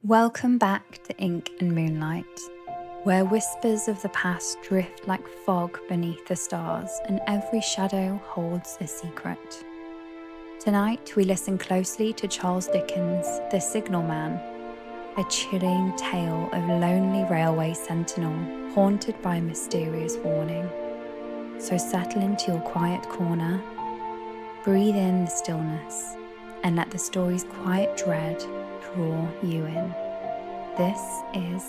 Welcome back to Ink and Moonlight, where whispers of the past drift like fog beneath the stars and every shadow holds a secret. Tonight we listen closely to Charles Dickens' The Signalman, a chilling tale of lonely railway sentinel haunted by a mysterious warning. So settle into your quiet corner, breathe in the stillness, and let the story's quiet dread draw you in. This is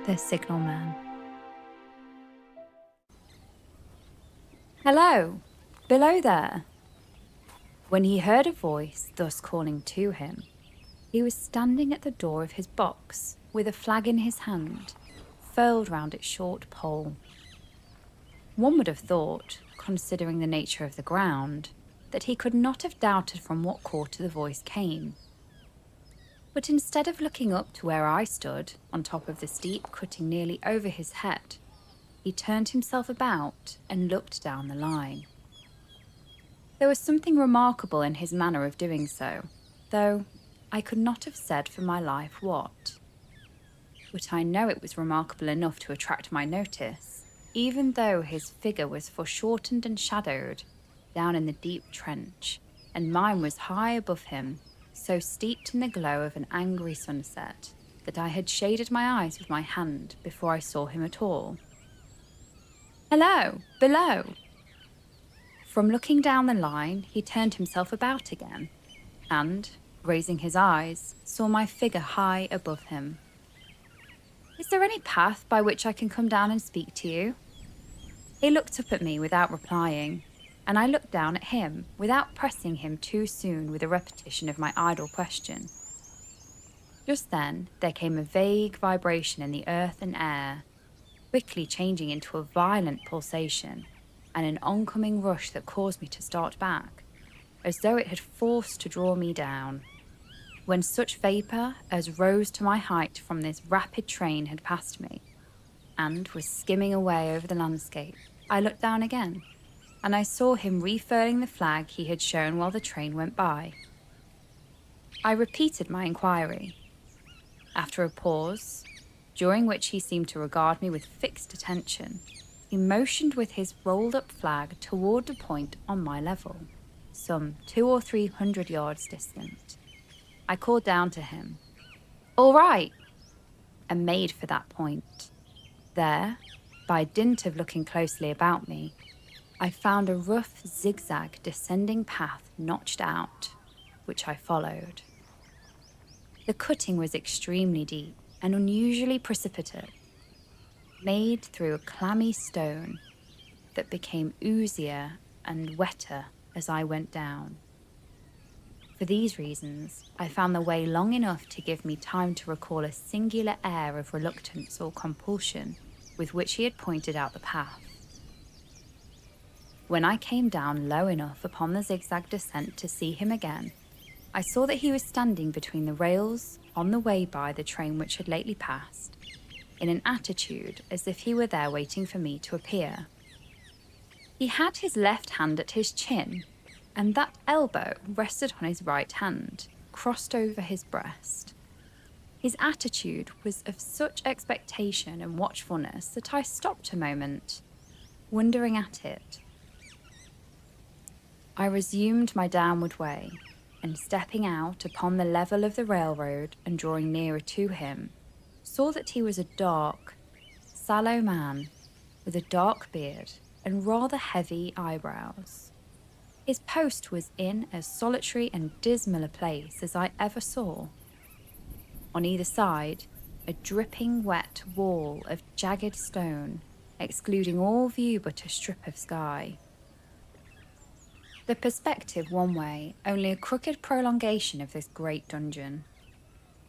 The Signalman. Hello, below there. When he heard a voice thus calling to him, he was standing at the door of his box with a flag in his hand, furled round its short pole. One would have thought, considering the nature of the ground, that he could not have doubted from what quarter the voice came. But instead of looking up to where I stood, on top of the steep cutting nearly over his head, he turned himself about and looked down the line. There was something remarkable in his manner of doing so, though I could not have said for my life what. But I know it was remarkable enough to attract my notice, even though his figure was foreshortened and shadowed down in the deep trench, and mine was high above him, so steeped in the glow of an angry sunset that I had shaded my eyes with my hand before I saw him at all. Hello, below! From looking down the line, he turned himself about again, and, raising his eyes, saw my figure high above him. Is there any path by which I can come down and speak to you? He looked up at me without replying, and I looked down at him without pressing him too soon with a repetition of my idle question. Just then there came a vague vibration in the earth and air, quickly changing into a violent pulsation and an oncoming rush that caused me to start back, as though it had forced to draw me down. When such vapour as rose to my height from this rapid train had passed me, and was skimming away over the landscape, I looked down again, and I saw him refurling the flag he had shown while the train went by. I repeated my inquiry. After a pause, during which he seemed to regard me with fixed attention, he motioned with his rolled-up flag toward a point on my level, some 200 or 300 yards distant. I called down to him, "All right," and made for that point. There, by dint of looking closely about me, I found a rough zigzag descending path notched out, which I followed. The cutting was extremely deep and unusually precipitate, made through a clammy stone that became oozier and wetter as I went down. For these reasons, I found the way long enough to give me time to recall a singular air of reluctance or compulsion with which he had pointed out the path. When I came down low enough upon the zigzag descent to see him again, I saw that he was standing between the rails on the way by the train which had lately passed, in an attitude as if he were there waiting for me to appear. He had his left hand at his chin, and that elbow rested on his right hand, crossed over his breast. His attitude was of such expectation and watchfulness that I stopped a moment, wondering at it. I resumed my downward way, and stepping out upon the level of the railroad and drawing nearer to him, saw that he was a dark, sallow man with a dark beard and rather heavy eyebrows. His post was in as solitary and dismal a place as I ever saw. On either side, a dripping wet wall of jagged stone, excluding all view but a strip of sky. The perspective one way, only a crooked prolongation of this great dungeon.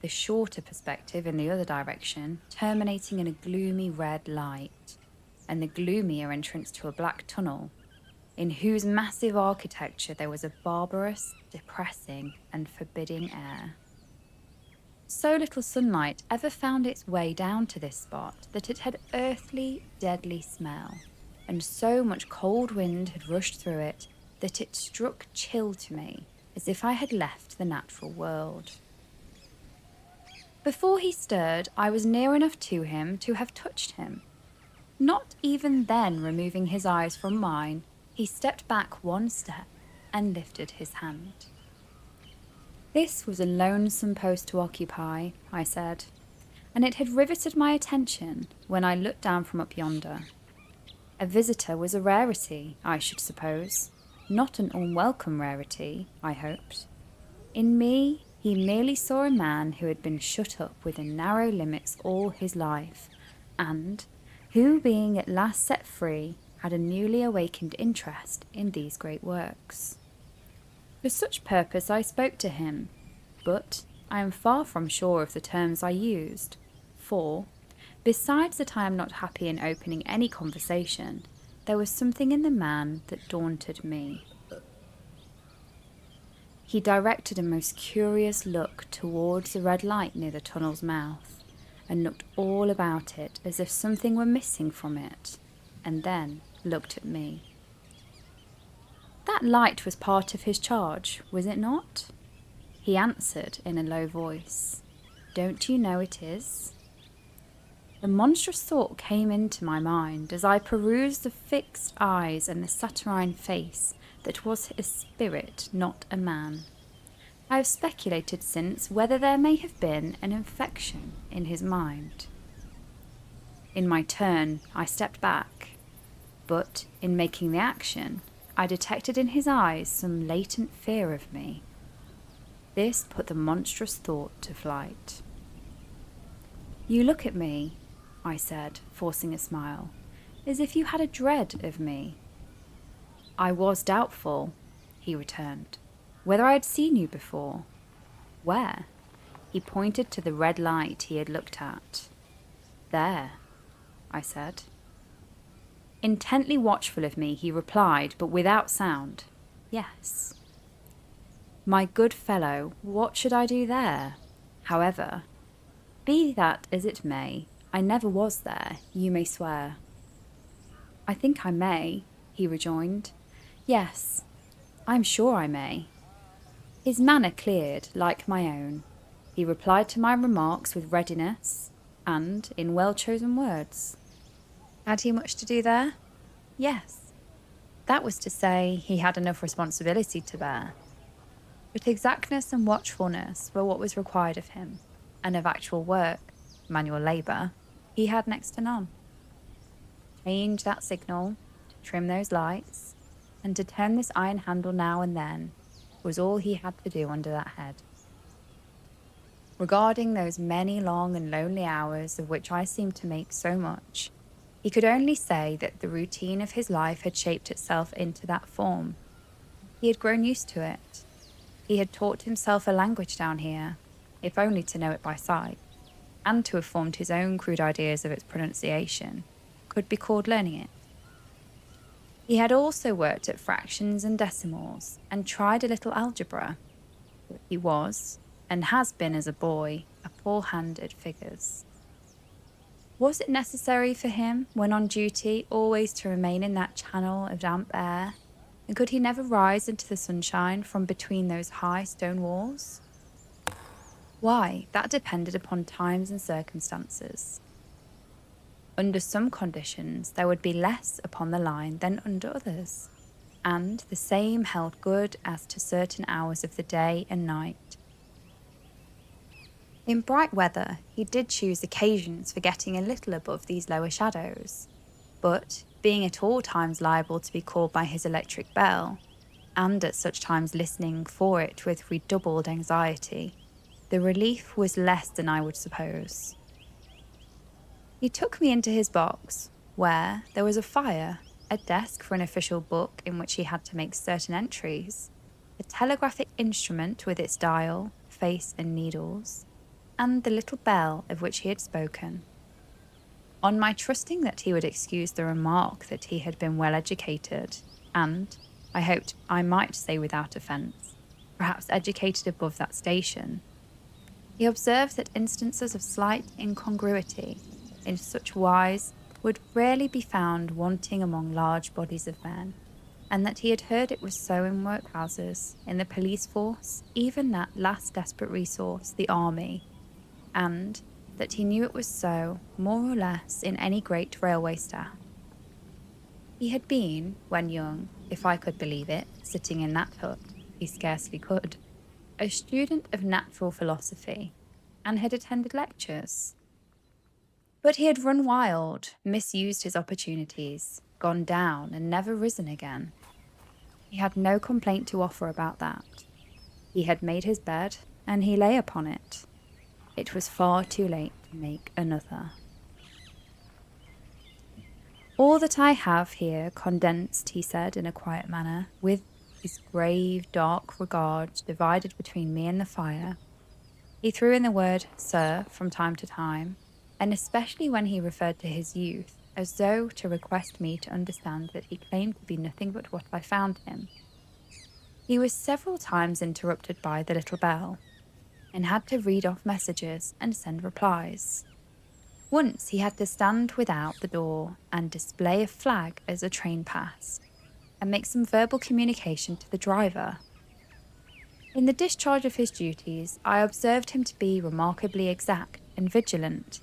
The shorter perspective in the other direction, terminating in a gloomy red light, and the gloomier entrance to a black tunnel, in whose massive architecture there was a barbarous, depressing, and forbidding air. So little sunlight ever found its way down to this spot that it had earthly, deadly smell, and so much cold wind had rushed through it that it struck chill to me, as if I had left the natural world. Before he stirred, I was near enough to him to have touched him. Not even then removing his eyes from mine, he stepped back one step and lifted his hand. This was a lonesome post to occupy, I said, and it had riveted my attention when I looked down from up yonder. A visitor was a rarity, I should suppose, not an unwelcome rarity, I hoped. In me, he merely saw a man who had been shut up within narrow limits all his life, and who, being at last set free, had a newly awakened interest in these great works. For such purpose I spoke to him, but I am far from sure of the terms I used, for, besides that I am not happy in opening any conversation, there was something in the man that daunted me. He directed a most curious look towards the red light near the tunnel's mouth, and looked all about it as if something were missing from it, and then looked at me. That light was part of his charge, was it not? He answered in a low voice, "Don't you know it is?" The monstrous thought came into my mind as I perused the fixed eyes and the saturnine face that was a spirit, not a man. I have speculated since whether there may have been an infection in his mind. In my turn, I stepped back, but in making the action, I detected in his eyes some latent fear of me. This put the monstrous thought to flight. "You look at me," I said, forcing a smile, "as if you had a dread of me." "I was doubtful," he returned, "whether I had seen you before." "Where?" He pointed to the red light he had looked at. "There," I said. Intently watchful of me, he replied, but without sound, "Yes." "My good fellow, what should I do there? However, be that as it may, I never was there, you may swear." "I think I may," he rejoined. "Yes, I'm sure I may." His manner cleared, like my own. He replied to my remarks with readiness, and in well-chosen words. Had he much to do there? Yes. That was to say, he had enough responsibility to bear. But exactness and watchfulness were what was required of him, and of actual work, manual labour, he had next to none. Change that signal, to trim those lights, and to turn this iron handle now and then, was all he had to do under that head. Regarding those many long and lonely hours of which I seemed to make so much, he could only say that the routine of his life had shaped itself into that form. He had grown used to it. He had taught himself a language down here, if only to know it by sight, and to have formed his own crude ideas of its pronunciation, could be called learning it. He had also worked at fractions and decimals, and tried a little algebra. But he was, and has been as a boy, a poor hand at figures. Was it necessary for him, when on duty, always to remain in that channel of damp air? And could he never rise into the sunshine from between those high stone walls? Why, that depended upon times and circumstances. Under some conditions, there would be less upon the line than under others, and the same held good as to certain hours of the day and night. In bright weather, he did choose occasions for getting a little above these lower shadows, but, being at all times liable to be called by his electric bell, and at such times listening for it with redoubled anxiety, the relief was less than I would suppose. He took me into his box, where there was a fire, a desk for an official book in which he had to make certain entries, a telegraphic instrument with its dial, face and needles, and the little bell of which he had spoken. On my trusting that he would excuse the remark that he had been well educated, and, I hoped I might say without offence, perhaps educated above that station, he observed that instances of slight incongruity in such wise would rarely be found wanting among large bodies of men, and that he had heard it was so in workhouses, in the police force, even that last desperate resource, the army, and that he knew it was so, more or less, in any great railway staff. He had been, when young, if I could believe it, sitting in that hut, he scarcely could, a student of natural philosophy, and had attended lectures. But he had run wild, misused his opportunities, gone down, and never risen again. He had no complaint to offer about that. He had made his bed, and he lay upon it. It was far too late to make another. All that I have here condensed, he said in a quiet manner, with his grave, dark regard divided between me and the fire. He threw in the word "sir" from time to time, and especially when he referred to his youth, as though to request me to understand that he claimed to be nothing but what I found him. He was several times interrupted by the little bell, and had to read off messages and send replies. Once he had to stand without the door and display a flag as a train passed, and make some verbal communication to the driver. In the discharge of his duties, I observed him to be remarkably exact and vigilant,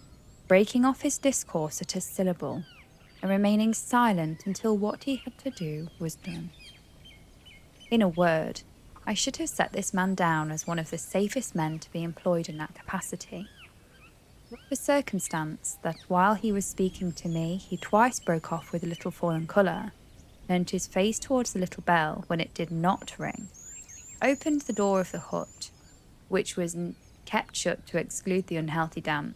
breaking off his discourse at a syllable, and remaining silent until what he had to do was done. In a word, I should have set this man down as one of the safest men to be employed in that capacity. But the circumstance that while he was speaking to me, he twice broke off with a little fallen colour, turned his face towards the little bell when it did not ring, opened the door of the hut, which was kept shut to exclude the unhealthy damp,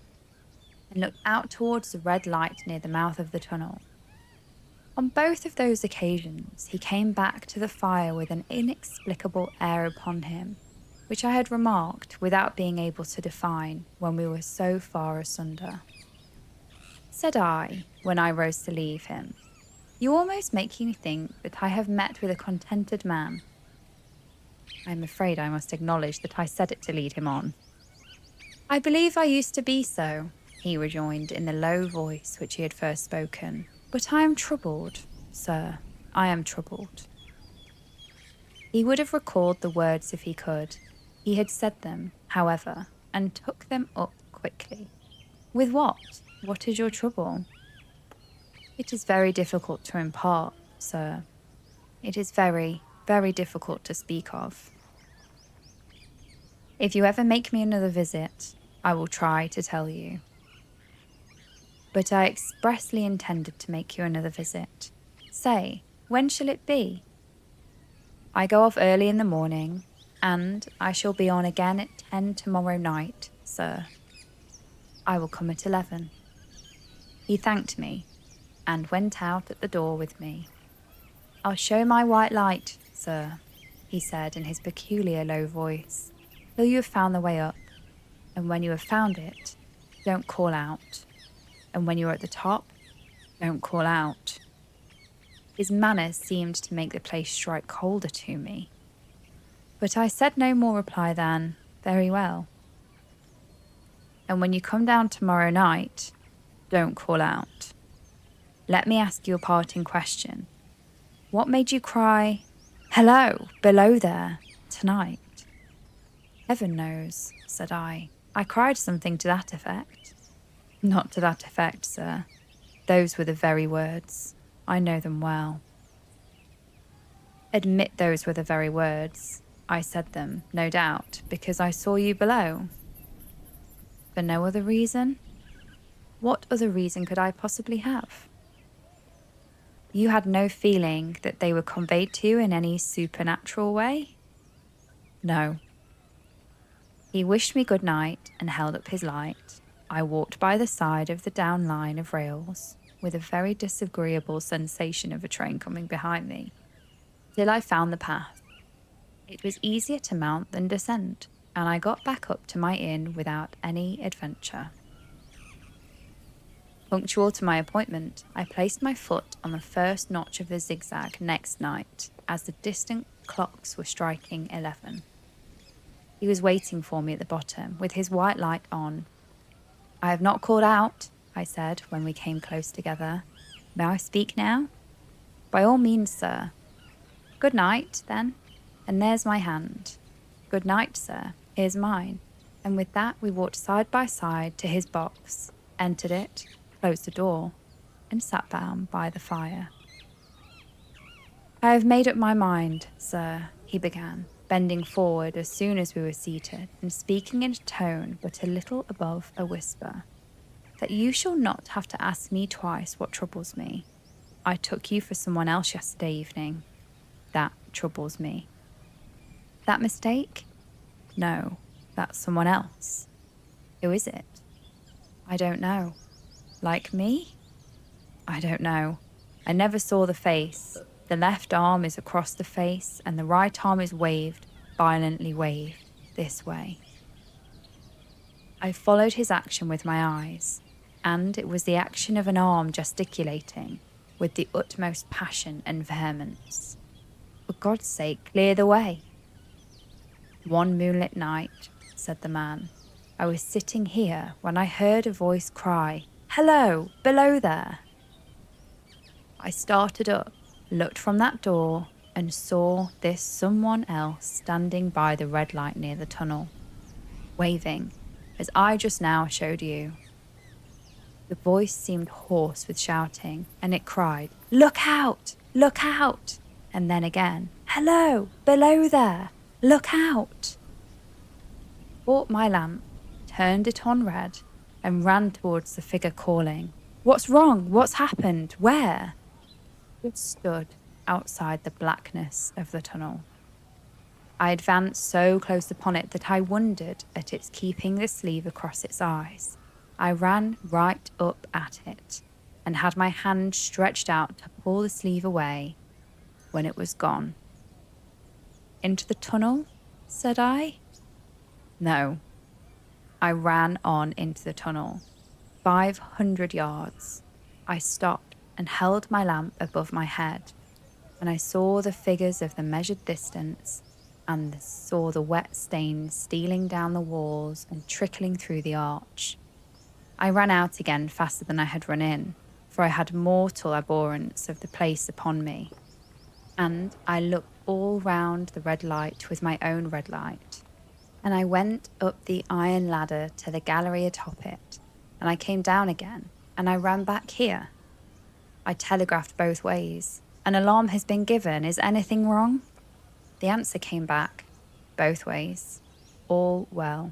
and looked out towards the red light near the mouth of the tunnel. On both of those occasions, he came back to the fire with an inexplicable air upon him, which I had remarked without being able to define when we were so far asunder. Said I, when I rose to leave him, "You almost make me think that I have met with a contented man." I am afraid I must acknowledge that I said it to lead him on. "I believe I used to be so," he rejoined in the low voice which he had first spoken. "But I am troubled, sir, I am troubled." He would have recalled the words if he could. He had said them, however, and took them up quickly. "With what? What is your trouble?" "It is very difficult to impart, sir. It is very, very difficult to speak of. If you ever make me another visit, I will try to tell you. But I expressly intended to make you another visit. Say, when shall it be?" "I go off early in the morning, and I shall be on again at 10 tomorrow night, sir." "I will come at 11. He thanked me, and went out at the door with me. "I'll show my white light, sir," he said in his peculiar low voice, "till you have found the way up, and when you have found it, don't call out. And when you are at the top, don't call out." His manner seemed to make the place strike colder to me. But I said no more reply than, "Very well. And when you come down tomorrow night, don't call out. Let me ask you a parting question. What made you cry, 'Hello, below there,' tonight?" "Heaven knows," said I. "I cried something to that effect." "Not to that effect, sir. Those were the very words. I know them well." "Admit those were the very words. I said them, no doubt, because I saw you below." "For no other reason?" "What other reason could I possibly have?" "You had no feeling that they were conveyed to you in any supernatural way?" "No." He wished me good night and held up his light. I walked by the side of the down line of rails, with a very disagreeable sensation of a train coming behind me, till I found the path. It was easier to mount than descend, and I got back up to my inn without any adventure. Punctual to my appointment, I placed my foot on the first notch of the zigzag next night, as the distant clocks were striking 11. He was waiting for me at the bottom, with his white light on. "I have not called out," I said when we came close together. "May I speak now?" "By all means, sir." "Good night, then, and there's my hand." "Good night, sir. Here's mine." And with that, we walked side by side to his box, entered it, closed the door, and sat down by the fire. "I have made up my mind, sir," he began, bending forward as soon as we were seated, and speaking in a tone but a little above a whisper, "that you shall not have to ask me twice what troubles me. I took you for someone else yesterday evening. That troubles me." "That mistake?" "No, that's someone else." "Who is it?" "I don't know." "Like me?" "I don't know. I never saw the face. The left arm is across the face, and the right arm is waved, violently waved, this way." I followed his action with my eyes, and it was the action of an arm gesticulating with the utmost passion and vehemence. "For God's sake, clear the way." "One moonlit night," said the man, "I was sitting here when I heard a voice cry, 'Hello, below there!' I started up, looked from that door, and saw this someone else standing by the red light near the tunnel, waving, as I just now showed you. The voice seemed hoarse with shouting, and it cried, 'Look out! Look out!' And then again, 'Hello, below there! Look out!' Bought my lamp, turned it on red, and ran towards the figure calling, 'What's wrong? What's happened? Where?' It stood outside the blackness of the tunnel. I advanced so close upon it that I wondered at its keeping the sleeve across its eyes. I ran right up at it, and had my hand stretched out to pull the sleeve away, when it was gone. 'Into the tunnel?' said I. No. I ran on into the tunnel. 500 yards. I stopped and held my lamp above my head, and I saw the figures of the measured distance, and saw the wet stains stealing down the walls and trickling through the arch. I ran out again faster than I had run in, for I had mortal abhorrence of the place upon me, and I looked all round the red light with my own red light, and I went up the iron ladder to the gallery atop it, and I came down again, and I ran back here. I telegraphed both ways. 'An alarm has been given. Is anything wrong?' The answer came back, both ways. All well.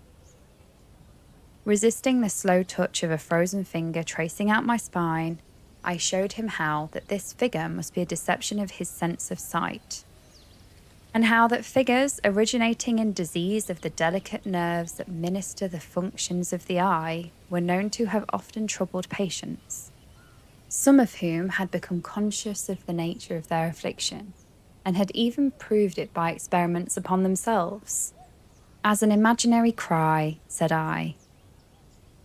Resisting the slow touch of a frozen finger tracing out my spine, I showed him how that this figure must be a deception of his sense of sight, and how that figures originating in disease of the delicate nerves that minister the functions of the eye were known to have often troubled patients, some of whom had become conscious of the nature of their affliction, and had even proved it by experiments upon themselves. As an imaginary cry, said I,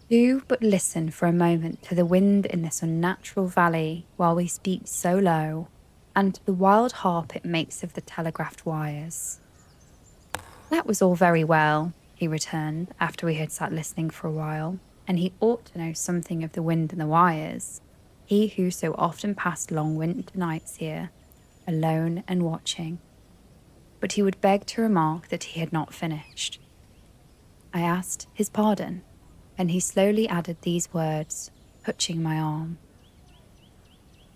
do but listen for a moment to the wind in this unnatural valley while we speak so low, and to the wild harp it makes of the telegraphed wires. That was all very well, he returned, after we had sat listening for a while, and he ought to know something of the wind and the wires, he who so often passed long winter nights here, alone and watching. But he would beg to remark that he had not finished. I asked his pardon, and he slowly added these words, touching my arm.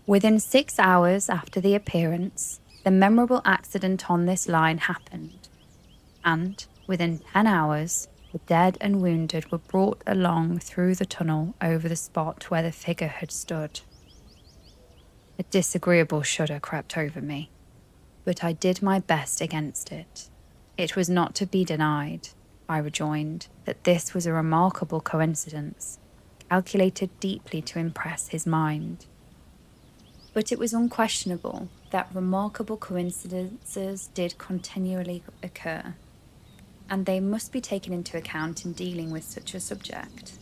Within 6 hours after the appearance, the memorable accident on this line happened, and within 10 hours, the dead and wounded were brought along through the tunnel over the spot where the figure had stood. A disagreeable shudder crept over me, but I did my best against it. It was not to be denied, I rejoined, that this was a remarkable coincidence, calculated deeply to impress his mind. But it was unquestionable that remarkable coincidences did continually occur, and they must be taken into account in dealing with such a subject.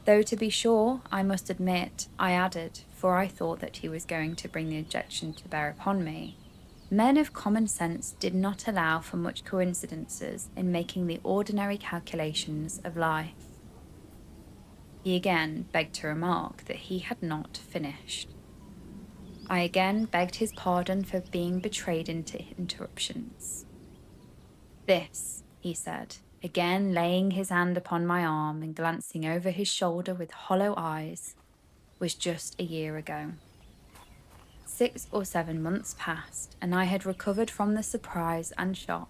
Though, to be sure, I must admit, I added, for I thought that he was going to bring the objection to bear upon me, men of common sense did not allow for much coincidences in making the ordinary calculations of life. He again begged to remark that he had not finished. I again begged his pardon for being betrayed into interruptions. This, he said, again laying his hand upon my arm and glancing over his shoulder with hollow eyes, was just a year ago. 6 or 7 months passed, and I had recovered from the surprise and shock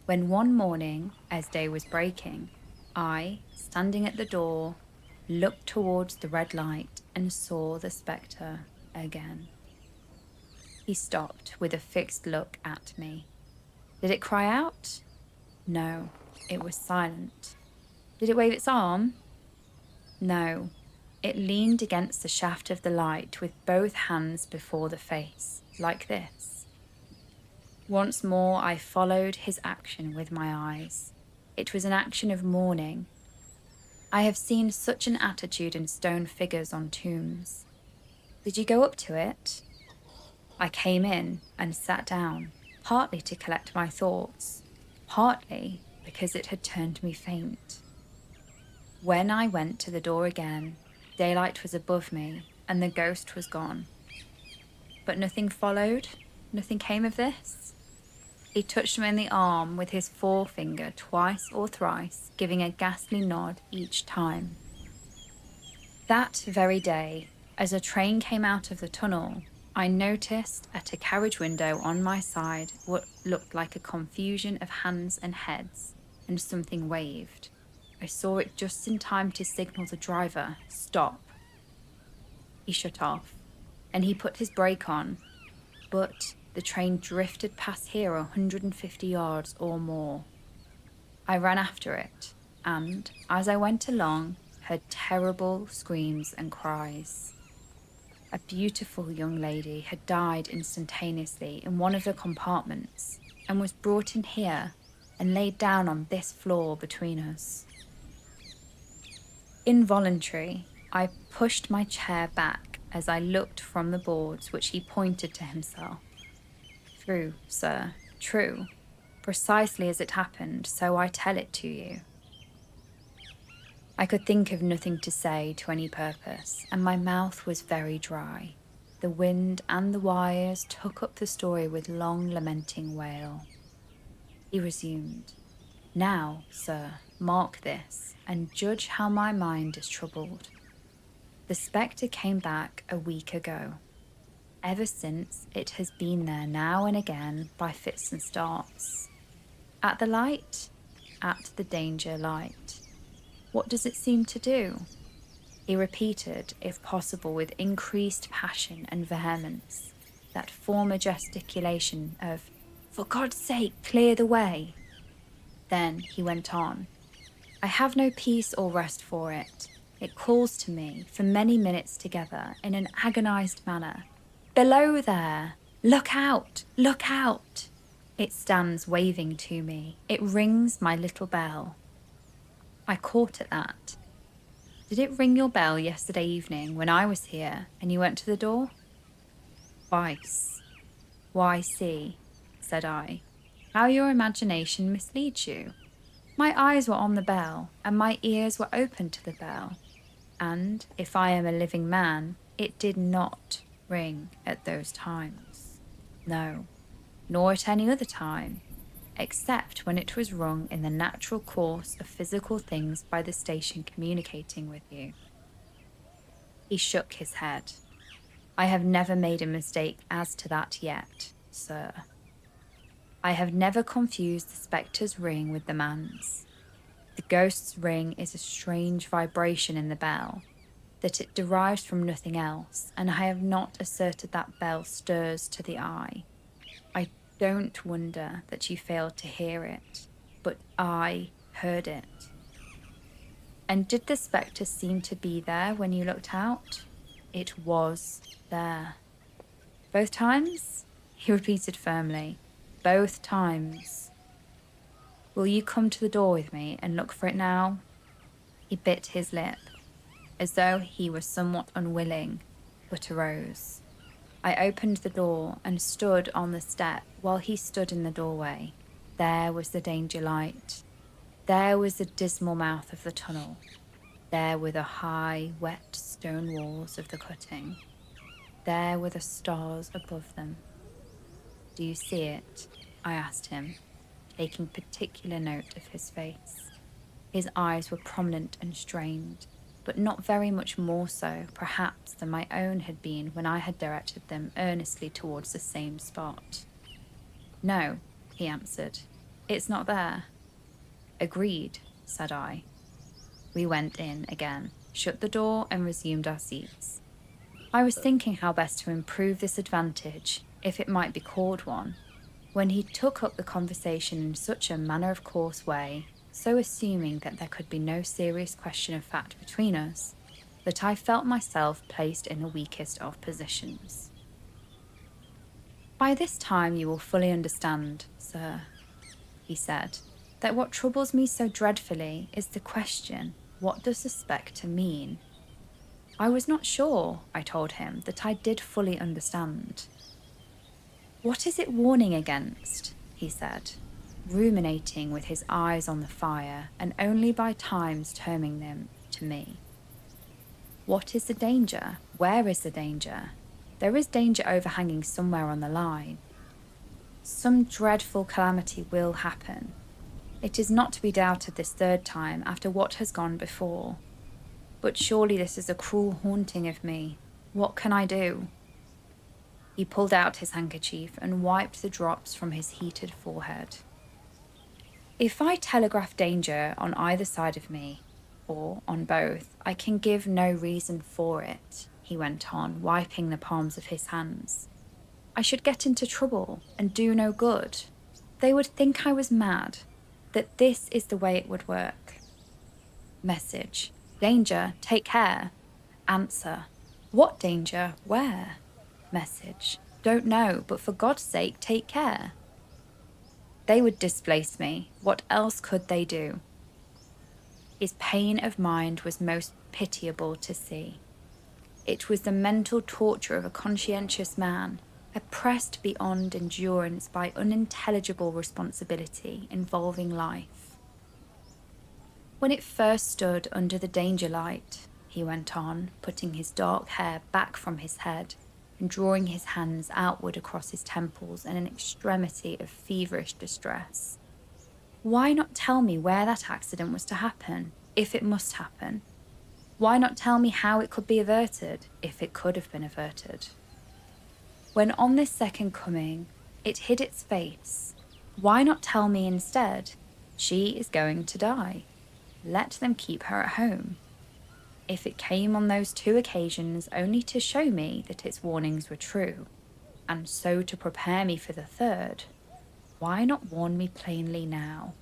when one morning, as day was breaking, I, standing at the door, looked towards the red light and saw the spectre again. He stopped with a fixed look at me. Did it cry out? No, it was silent. Did it wave its arm? No, it leaned against the shaft of the light with both hands before the face, like this. Once more I followed his action with my eyes. It was an action of mourning. I have seen such an attitude in stone figures on tombs. Did you go up to it? I came in and sat down, partly to collect my thoughts, partly because it had turned me faint. When I went to the door again, daylight was above me and the ghost was gone. But nothing followed, nothing came of this. He touched me on the arm with his forefinger twice or thrice, giving a ghastly nod each time. That very day, as a train came out of the tunnel, I noticed at a carriage window on my side what looked like a confusion of hands and heads, and something waved. I saw it just in time to signal the driver, stop. He shut off, and he put his brake on, but the train drifted past here 150 yards or more. I ran after it, and, as I went along, heard terrible screams and cries. A beautiful young lady had died instantaneously in one of the compartments and was brought in here and laid down on this floor between us. Involuntary, I pushed my chair back as I looked from the boards which he pointed to himself. True, sir, true. Precisely as it happened, so I tell it to you. I could think of nothing to say to any purpose, and my mouth was very dry. The wind and the wires took up the story with long lamenting wail. He resumed, "Now, sir, mark this, and judge how my mind is troubled. The spectre came back a week ago. Ever since, it has been there now and again by fits and starts. At the light, at the danger light. What does it seem to do?" He repeated, if possible with increased passion and vehemence, that former gesticulation of, "For God's sake, clear the way." Then he went on, "I have no peace or rest for it. It calls to me for many minutes together in an agonized manner. 'Below there! Look out! Look out!' It stands waving to me. It rings my little bell." I caught at that. "Did it ring your bell yesterday evening when I was here and you went to the door?" "Twice." "Why, see," said I, "how your imagination misleads you. My eyes were on the bell, and my ears were open to the bell, and, if I am a living man, it did not ring at those times. No, nor at any other time, except when it was rung in the natural course of physical things by the station communicating with you." He shook his head. "I have never made a mistake as to that yet, sir. I have never confused the spectre's ring with the man's. The ghost's ring is a strange vibration in the bell, that it derives from nothing else, and I have not asserted that bell stirs to the eye. I don't wonder that you failed to hear it, but I heard it." "And did the spectre seem to be there when you looked out?" "It was there." "Both times?" he repeated firmly. "Both times." "Will you come to the door with me and look for it now?" He bit his lip, as though he were somewhat unwilling, but arose. I opened the door and stood on the step while he stood in the doorway. There was the danger light. There was the dismal mouth of the tunnel. There were the high, wet stone walls of the cutting. There were the stars above them. "Do you see it?" I asked him, taking particular note of his face. His eyes were prominent and strained, but not very much more so, perhaps, than my own had been when I had directed them earnestly towards the same spot. "No," he answered, "it's not there." "Agreed," said I. We went in again, shut the door, and resumed our seats. I was thinking how best to improve this advantage, if it might be called one, when he took up the conversation in such a matter-of-course way, so assuming that there could be no serious question of fact between us, that I felt myself placed in the weakest of positions. "By this time you will fully understand, sir," he said, "that what troubles me so dreadfully is the question, what does the spectre mean?" I was not sure, I told him, that I did fully understand. "What is it warning against?" he said, ruminating with his eyes on the fire and only by times turning them to me. "What is the danger? Where is the danger? There is danger overhanging somewhere on the line. Some dreadful calamity will happen. It is not to be doubted this third time after what has gone before. But surely this is a cruel haunting of me. What can I do?" He pulled out his handkerchief and wiped the drops from his heated forehead. "If I telegraph danger on either side of me, or on both, I can give no reason for it," he went on, wiping the palms of his hands. "I should get into trouble and do no good. They would think I was mad, that this is the way it would work. Message: danger, take care. Answer: what danger, where? Message: don't know, but for God's sake, take care. They would displace me. What else could they do?" His pain of mind was most pitiable to see. It was the mental torture of a conscientious man, oppressed beyond endurance by unintelligible responsibility involving life. "When it first stood under the danger light," he went on, putting his dark hair back from his head and drawing his hands outward across his temples in an extremity of feverish distress, "why not tell me where that accident was to happen, if it must happen? Why not tell me how it could be averted, if it could have been averted? When on this second coming, it hid its face, why not tell me instead, she is going to die? Let them keep her at home. If it came on those two occasions only to show me that its warnings were true, and so to prepare me for the third, why not warn me plainly now?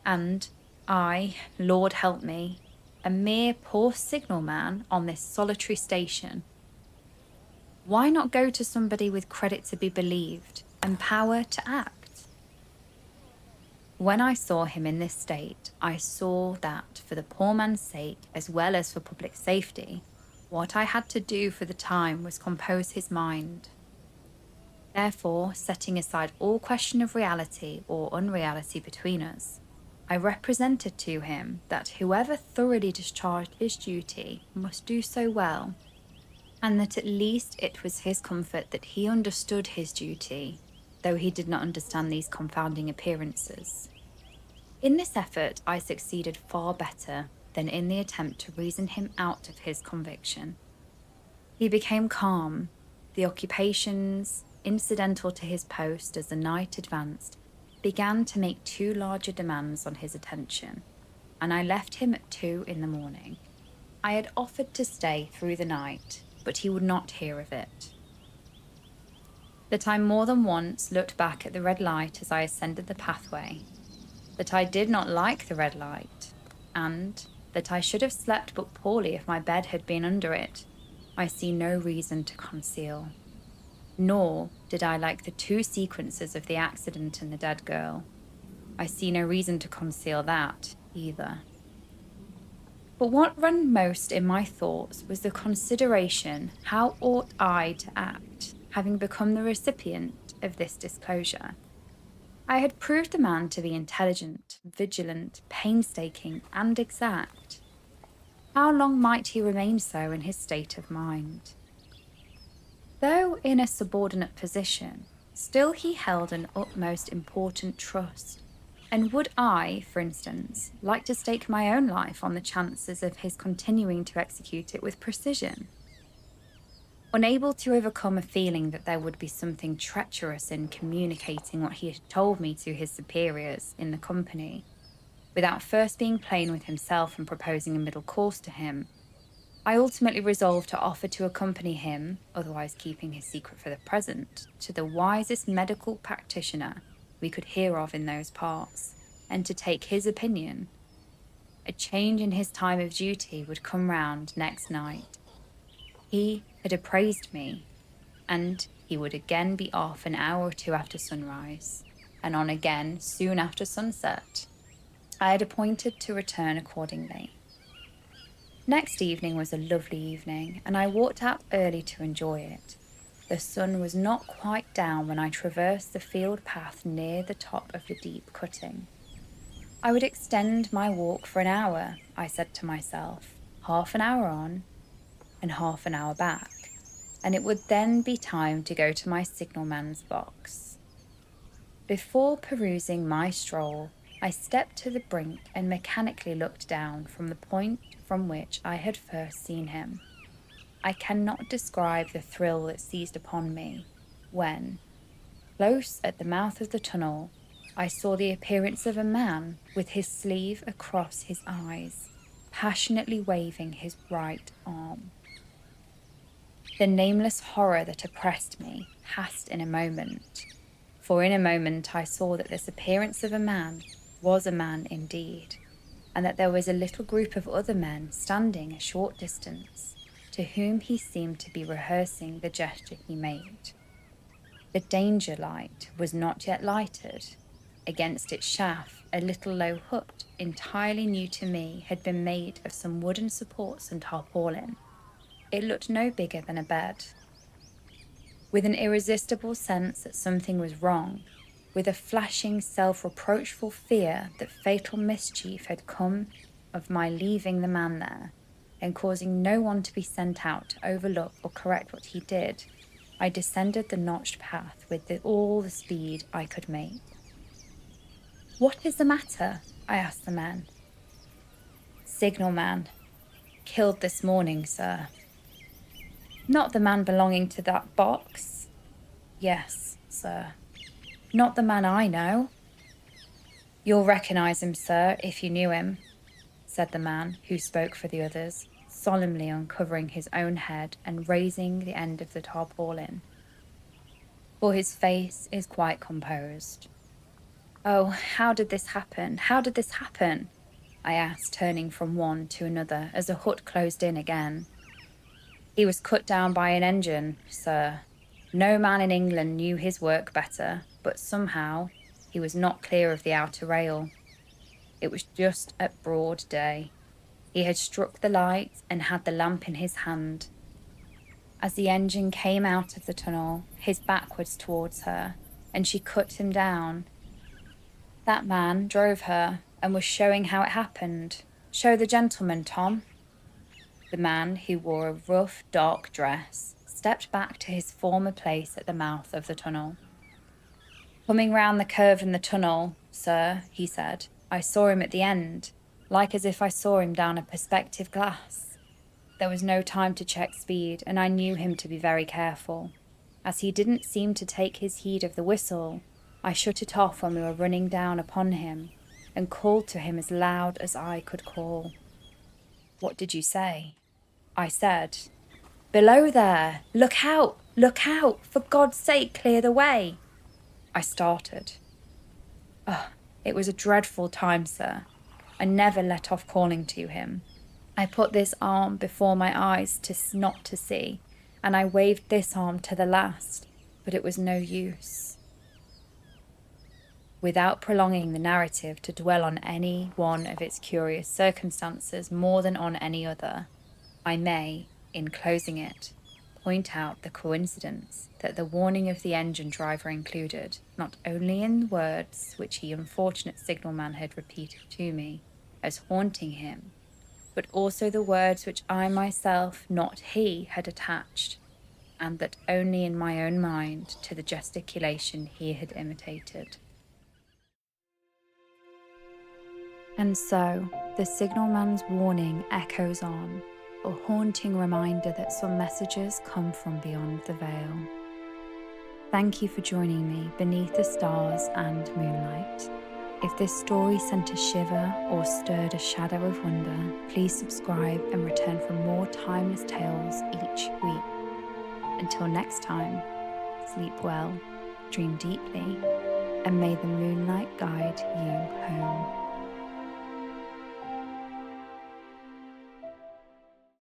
And I, Lord help me, a mere poor signalman on this solitary station. Why not go to somebody with credit to be believed and power to act? When I saw him in this state, I saw that for the poor man's sake, as well as for public safety, what I had to do for the time was compose his mind. Therefore, setting aside all question of reality or unreality between us, I represented to him that whoever thoroughly discharged his duty must do so well, and that at least it was his comfort that he understood his duty, though he did not understand these confounding appearances. In this effort I succeeded far better than in the attempt to reason him out of his conviction. He became calm. The occupations incidental to his post as the night advanced began to make too large a demands on his attention, and I left him at 2 in the morning. I had offered to stay through the night, but he would not hear of it. That I more than once looked back at the red light as I ascended the pathway, that I did not like the red light, and that I should have slept but poorly if my bed had been under it, I see no reason to conceal. Nor did I like the 2 sequences of the accident and the dead girl. I see no reason to conceal that either. But what ran most in my thoughts was the consideration, how ought I to act, having become the recipient of this disclosure? I had proved the man to be intelligent, vigilant, painstaking, and exact. How long might he remain so in his state of mind? Though in a subordinate position, Still, he held an utmost important trust. And would I, for instance, like to stake my own life on the chances of his continuing to execute it with precision? Unable to overcome a feeling that there would be something treacherous in communicating what he had told me to his superiors in the company, without first being plain with himself and proposing a middle course to him, I ultimately resolved to offer to accompany him, otherwise keeping his secret for the present, to the wisest medical practitioner we could hear of in those parts, and to take his opinion. A change in his time of duty would come round next night. He had appraised me, and he would again be off an hour or two after sunrise, and on again soon after sunset. I had appointed to return accordingly. Next evening was a lovely evening, and I walked out early to enjoy it. The sun was not quite down when I traversed the field path near the top of the deep cutting. I would extend my walk for an hour, I said to myself, half an hour on and half an hour back, and it would then be time to go to my signalman's box. Before perusing my stroll, I stepped to the brink and mechanically looked down from the point from which I had first seen him. I cannot describe the thrill that seized upon me when, close at the mouth of the tunnel, I saw the appearance of a man with his sleeve across his eyes, passionately waving his right arm. The nameless horror that oppressed me passed in a moment, for in a moment I saw that this appearance of a man was a man indeed, and that there was a little group of other men standing a short distance, to whom he seemed to be rehearsing the gesture he made. The danger light was not yet lighted. Against its shaft, a little low hut, entirely new to me, had been made of some wooden supports and tarpaulin. It looked no bigger than a bed. With an irresistible sense that something was wrong, with a flashing, self-reproachful fear that fatal mischief had come of my leaving the man there, and causing no one to be sent out to overlook or correct what he did, I descended the notched path with all the speed I could make. "What is the matter?" I asked the man. "Signalman. Killed this morning, sir." "Not the man belonging to that box?" "Yes, sir." "Not the man I know?" "You'll recognize him, sir, if you knew him," said the man who spoke for the others, solemnly uncovering his own head and raising the end of the tarpaulin, for his face is quite composed. "Oh, how did this happen? How did this happen?" I asked, turning from one to another as the hut closed in again. "He was cut down by an engine, sir. No man in England knew his work better, but somehow he was not clear of the outer rail. It was just at broad day. He had struck the light and had the lamp in his hand. As the engine came out of the tunnel, his backwards towards her, and she cut him down. That man drove her and was showing how it happened. Show the gentleman, Tom." The man, who wore a rough, dark dress, stepped back to his former place at the mouth of the tunnel. "Coming round the curve in the tunnel, sir," he said, "I saw him at the end, like as if I saw him down a perspective glass. There was no time to check speed, and I knew him to be very careful. As he didn't seem to take his heed of the whistle, I shut it off when we were running down upon him, and called to him as loud as I could call." "What did you say?" "I said, 'Below there! Look out! Look out! For God's sake, clear the way!'" I started. It was a dreadful time, sir. I never let off calling to him. I put this arm before my eyes not to see, and I waved this arm to the last, but it was no use. Without prolonging the narrative to dwell on any one of its curious circumstances more than on any other, I may, in closing it, point out the coincidence that the warning of the engine driver included, not only in the words which the unfortunate signalman had repeated to me as haunting him, but also the words which I myself, not he, had attached, and that only in my own mind, to the gesticulation he had imitated. And so, the signalman's warning echoes on, a haunting reminder that some messages come from beyond the veil. Thank you for joining me beneath the stars and moonlight. If this story sent a shiver or stirred a shadow of wonder, please subscribe and return for more timeless tales each week. Until next time, sleep well, dream deeply, and may the moonlight guide you home.